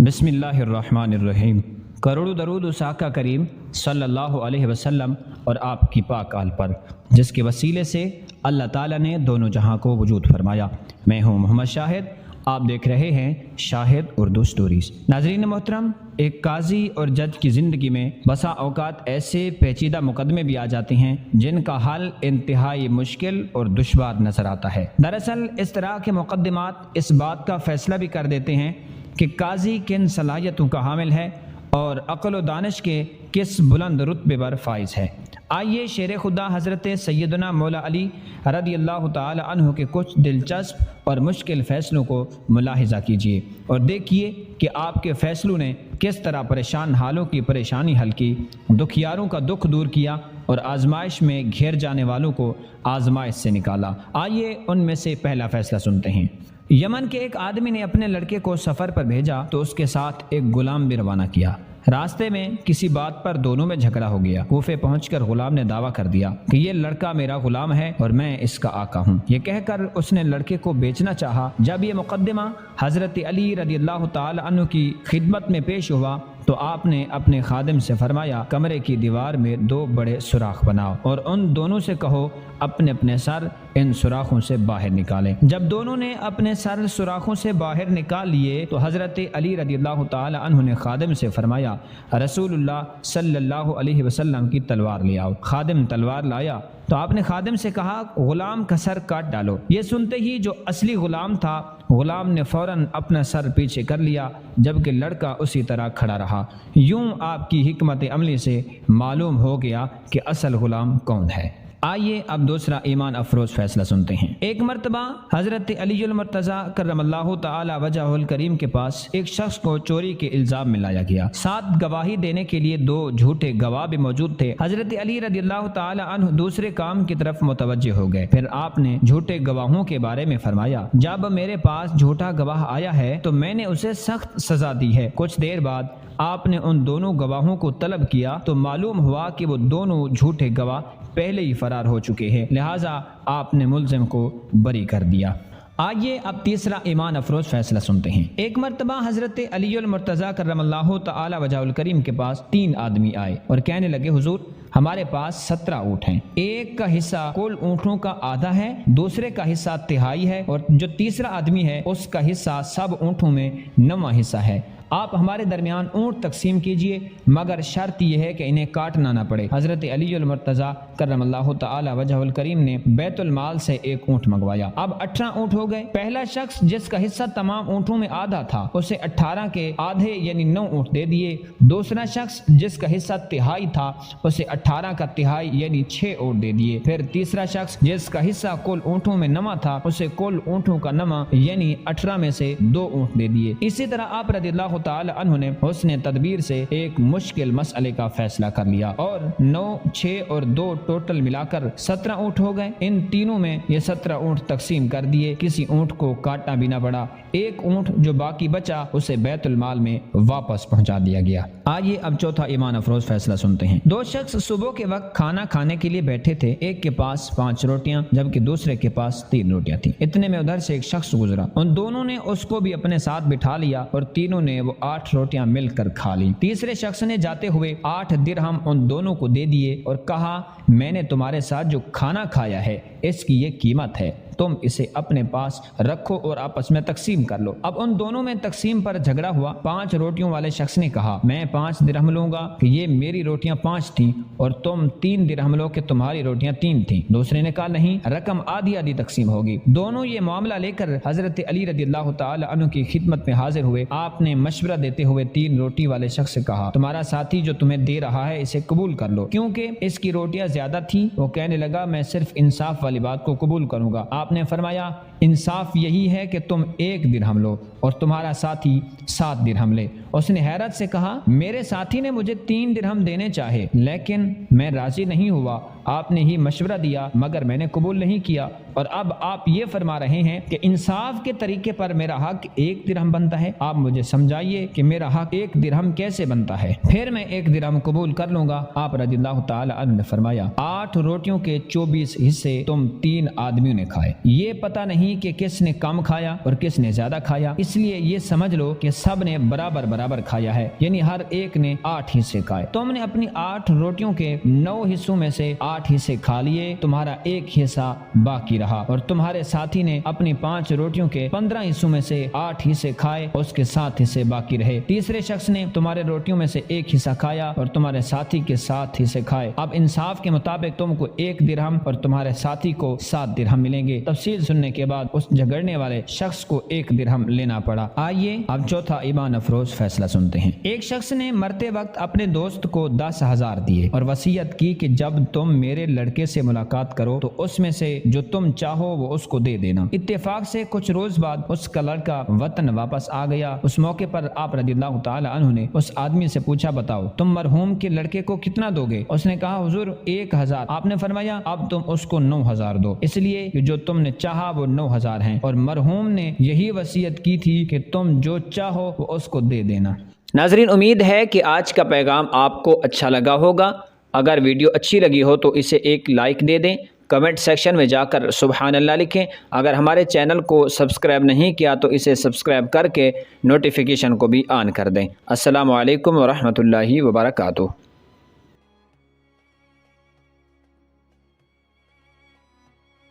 بسم اللہ الرحمن الرحیم۔ کروڑوں درود اس آقا کریم صلی اللہ علیہ وسلم اور آپ کی پاک آل پر، جس کے وسیلے سے اللہ تعالیٰ نے دونوں جہاں کو وجود فرمایا۔ میں ہوں محمد شاہد، آپ دیکھ رہے ہیں شاہد اردو سٹوریز۔ ناظرین محترم، ایک قاضی اور جج کی زندگی میں بسا اوقات ایسے پیچیدہ مقدمے بھی آ جاتے ہیں جن کا حل انتہائی مشکل اور دشوار نظر آتا ہے۔ دراصل اس طرح کے مقدمات اس بات کا فیصلہ بھی کر دیتے ہیں کہ قاضی کن صلاحیتوں کا حامل ہے اور عقل و دانش کے کس بلند رتبے پر فائز ہے۔ آئیے شیر خدا حضرت سیدنا مولا علی رضی اللہ تعالی عنہ کے کچھ دلچسپ اور مشکل فیصلوں کو ملاحظہ کیجیے اور دیکھیے کہ آپ کے فیصلوں نے کس طرح پریشان حالوں کی پریشانی حل کی، دکھیاروں کا دکھ دور کیا اور آزمائش میں گھیر جانے والوں کو آزمائش سے نکالا۔ آئیے ان میں سے پہلا فیصلہ سنتے ہیں۔ یمن کے ایک آدمی نے اپنے لڑکے کو سفر پر بھیجا تو اس کے ساتھ ایک غلام بھی روانہ کیا۔ راستے میں کسی بات پر دونوں میں جھگڑا ہو گیا۔ کوفے پہنچ کر غلام نے دعویٰ کر دیا کہ یہ لڑکا میرا غلام ہے اور میں اس کا آقا ہوں۔ یہ کہہ کر اس نے لڑکے کو بیچنا چاہا۔ جب یہ مقدمہ حضرت علی رضی اللہ تعالی عنہ کی خدمت میں پیش ہوا تو آپ نے اپنے خادم سے فرمایا، کمرے کی دیوار میں 2 بڑے سوراخ بناؤ اور ان دونوں سے کہو اپنے اپنے سر ان سوراخوں سے باہر نکالیں۔ جب دونوں نے اپنے سر سوراخوں سے باہر نکال لیے تو حضرت علی رضی اللہ تعالی عنہ نے خادم سے فرمایا، رسول اللہ صلی اللہ علیہ وسلم کی تلوار لے آؤ۔ خادم تلوار لایا تو آپ نے خادم سے کہا، غلام کا سر کاٹ ڈالو۔ یہ سنتے ہی جو اصلی غلام تھا، غلام نے فوراً اپنا سر پیچھے کر لیا، جبکہ لڑکا اسی طرح کھڑا رہا۔ یوں آپ کی حکمت عملی سے معلوم ہو گیا کہ اصل غلام کون ہے۔ آئیے اب دوسرا ایمان افروز فیصلہ سنتے ہیں۔ ایک مرتبہ حضرت علی المرتضیٰ کرم اللہ تعالی وجہہ الکریم کے پاس ایک شخص کو چوری کے الزام میں لایا گیا۔ 7 گواہی دینے کے لیے 2 جھوٹے گواہ بھی موجود تھے۔ حضرت علی رضی اللہ تعالی عنہ دوسرے کام کی طرف متوجہ ہو گئے۔ پھر آپ نے جھوٹے گواہوں کے بارے میں فرمایا، جب میرے پاس جھوٹا گواہ آیا ہے تو میں نے اسے سخت سزا دی ہے۔ کچھ دیر بعد آپ نے ان دونوں گواہوں کو طلب کیا تو معلوم ہوا کہ وہ دونوں جھوٹے گواہ پہلے ہی فرار ہو چکے ہیں، لہٰذا آپ نے ملزم کو بری کر دیا۔ آئیے اب تیسرا ایمان افروز فیصلہ سنتے ہیں۔ ایک مرتبہ حضرت علی المرتضیٰ کرم اللہ تعالی وجہہ الکریم کے پاس 3 آدمی آئے اور کہنے لگے، حضور ہمارے پاس 17 اونٹ ہیں، ایک کا حصہ کل اونٹوں کا آدھا ہے، دوسرے کا حصہ تہائی ہے اور جو تیسرا آدمی ہے اس کا حصہ سب اونٹوں میں 9واں حصہ ہے۔ آپ ہمارے درمیان اونٹ تقسیم کیجئے، مگر شرط یہ ہے کہ انہیں کاٹنا نہ پڑے۔ حضرت علی المرتضیٰ کرم اللہ تعالی وجہہ الکریم نے بیت المال سے ایک اونٹ منگوایا۔ اب 18 اونٹ ہو گئے۔ پہلا شخص جس کا حصہ تمام اونٹوں میں آدھا تھا اسے 18 کے آدھے یعنی 9 اونٹ دے دیے۔ دوسرا شخص جس کا حصہ تہائی تھا اسے 18 کا تہائی یعنی 6 اونٹ دے دیے۔ پھر تیسرا شخص جس کا حصہ کل اونٹوں میں 9واں تھا اسے کل اونٹوں کا 9واں یعنی 18 میں سے 2 اونٹ دے دیے۔ اسی طرح آپ رضی اللہ تعالی عنہ نے حسن تدبیر سے ایک مشکل مسئلے کا فیصلہ کر لیا اور 9، 6 اور 2 ٹوٹل ملا کر 17 اونٹ ہو گئے۔ ان تینوں میں یہ 17 اونٹ تقسیم کر دیے، کسی اونٹ کو کاٹنا بھی نہ پڑا۔ ایک اونٹ جو باقی بچا اسے بیت المال میں واپس پہنچا دیا گیا۔ آئیے اب چوتھا ایمان افروز فیصلہ سنتے ہیں۔ 2 شخص صبح کے وقت کھانا کھانے کے لیے بیٹھے تھے، ایک کے پاس 5 روٹیاں جبکہ دوسرے کے پاس 3 روٹیاں تھیں۔ اتنے میں ادھر سے ایک شخص گزرا، ان دونوں نے اس کو بھی اپنے ساتھ بٹھا لیا اور تینوں نے وہ 8 روٹیاں مل کر کھا لی۔ تیسرے شخص نے جاتے ہوئے 8 درہم ان دونوں کو دے دیے اور کہا، میں نے تمہارے ساتھ جو کھانا کھایا ہے اس کی یہ قیمت ہے، تم اسے اپنے پاس رکھو اور آپس میں تقسیم کر لو۔ اب ان دونوں میں تقسیم پر جھگڑا ہوا۔ 5 روٹیوں والے شخص نے کہا، میں 5 درہم لوں گا کہ یہ میری روٹیاں 5 تھیں اور تم 3 درہم لو کہ تمہاری روٹیاں 3 تھیں۔ دوسرے نے کہا، نہیں، رقم آدھی آدھی تقسیم ہوگی۔ دونوں یہ معاملہ لے کر حضرت علی رضی اللہ تعالی عنہ کی خدمت میں حاضر ہوئے۔ آپ نے مشورہ دیتے ہوئے 3 روٹی والے شخص سے کہا، تمہارا ساتھی جو تمہیں دے رہا ہے اسے قبول کر لو، کیونکہ اس کی روٹیاں زیادہ تھیں۔ وہ کہنے لگا، میں صرف انصاف والی بات کو قبول کروں گا۔ آپ نے فرمایا، انصاف یہی ہے کہ تم 1 درہم لو اور تمہارا ساتھی 7 درہم لے۔ اس نے حیرت سے کہا، میرے ساتھی نے مجھے 3 درہم دینے چاہے لیکن میں راضی نہیں ہوا۔ آپ نے ہی مشورہ دیا مگر میں نے قبول نہیں کیا، اور اب آپ یہ فرما رہے ہیں کہ انصاف کے طریقے پر میرا حق 1 درہم بنتا ہے۔ آپ مجھے سمجھائیے کہ میرا حق 1 درہم کیسے بنتا ہے؟ پھر میں 1 درہم قبول کر لوں گا۔ آپ رضی اللہ تعالی عنہ نے فرمایا، 8 روٹیوں کے 24 حصے تم 3 آدمیوں نے کھائے۔ یہ پتہ نہیں کہ کس نے کم کھایا اور کس نے زیادہ کھایا، اس لیے یہ سمجھ لو کہ سب نے برابر برابر کھایا ہے، یعنی ہر ایک نے 8 حصے کھائے۔ تم نے اپنی 8 روٹیوں کے 9 حصوں میں سے 8 حصے کھا لیے، تمہارا ایک حصہ باقی رہا، اور تمہارے ساتھی نے اپنی 5 روٹیوں کے 15 حصوں میں سے 8 حصے کھائے، اس کے 7 حصے باقی رہے۔ تیسرے شخص نے تمہارے روٹیوں میں سے 1 حصہ کھایا اور تمہارے ساتھی کے 7 حصے کھائے۔ اب انصاف کے مطابق تم کو 1 درہم اور تمہارے ساتھی کو 7 درہم ملیں گے۔ تفصیل سننے کے بعد اس جھگڑنے والے شخص کو 1 درہم لینا پڑا۔ آئیے اب چوتھا ایمان افروز فیصلہ سنتے ہیں۔ ایک شخص نے مرتے وقت اپنے دوست کو 10,000 دیے اور وصیت کی کہ جب تم میرے لڑکے سے ملاقات کرو تو اس میں سے جو تم چاہو وہ اس کو دے دینا۔ اتفاق سے کچھ روز بعد اس کا لڑکا وطن واپس آ گیا۔ اس موقع پر آپ رضی اللہ تعالی عنہ نے اس آدمی سے پوچھا، بتاؤ تم مرحوم کے لڑکے کو کتنا دو گے؟ اس نے کہا، حضور 1,000۔ آپ نے فرمایا، اب تم اس کو 9,000 دو، اس لیے کہ جو تم نے چاہا وہ 9,000 ہیں، اور مرحوم نے یہی وصیت کی تھی کہ تم جو چاہو وہ اس کو دے دینا۔ ناظرین، امید ہے کہ آج کا پیغام آپ کو اچھا لگا ہوگا۔ اگر ویڈیو اچھی لگی ہو تو اسے ایک لائک دے دیں، کمنٹ سیکشن میں جا کر سبحان اللہ لکھیں۔ اگر ہمارے چینل کو سبسکرائب نہیں کیا تو اسے سبسکرائب کر کے نوٹیفیکیشن کو بھی آن کر دیں۔ السلام علیکم ورحمۃ اللہ وبرکاتہ۔